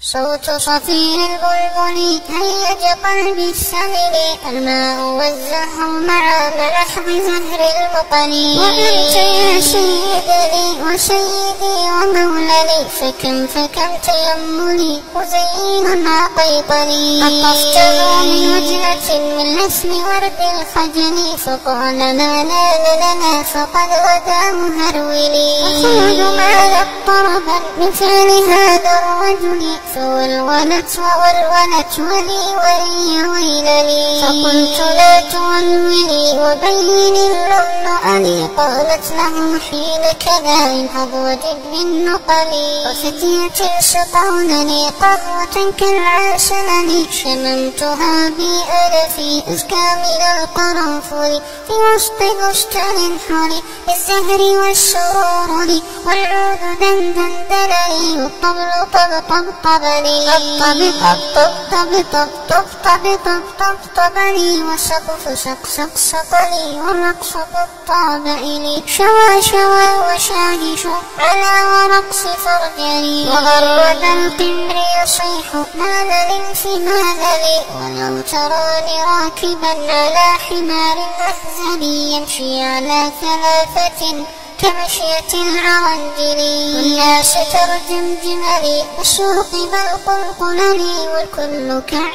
صوت صفير البلبل هيج قلبي السمل، الماء والزهر مع لحظ زهر المطل. وأنت يا سيدي وسيدي ومولدي، فكم تيملي وزين عقيطني. قطفته من وجنة من لسم ورد الخجل، فقال ما نال لنا فقد غدا مهرولي. وخذ ما طربا من فعل هذا الرجل، فولولت ولي ويلني. فقلت لا تولولي وبين اللؤلؤ لي، قالت له حين كذا انهض وجد بالنقل. وفتية سقونني قهوة كالعسل، شممتها بألفي أزكى من القرنفل، في وسط بستان حلي بالزهر والسرور، والعود دندنلي والطبل طبطبني. طبطبني والسقف سقسقني، والرقص بالطابع شوى وشاهش على ورقص فرجلي. وغرد القمر يصيح ماذا لانفماذ لي، ولو تراني راكبا على حمار أهزلي، يمشي على ثلاثة كمشية العرنجل. والناس ترجم جملي بالسوق بالقلقلني، والكل كع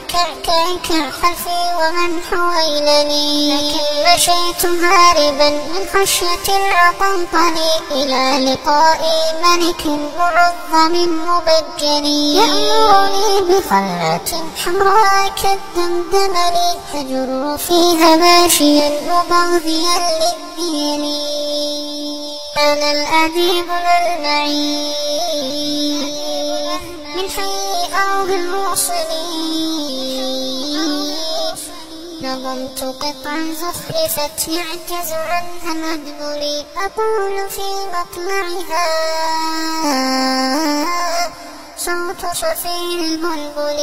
خلفي ومن حويلني. لكن مشيت هاربا من خشية العطنطل، إلى لقاء ملك معظم مبجل، يأمرني بخلة حمراء كالدمدمل، أجر فيها ماشيا مبغضيا للدين. أنا الأديب المعين من حي أرض الموصلين، نظمت قطعا زخرفت يعجز عنها مدبولي، أقول في مطلعها صوت صفير البلبل.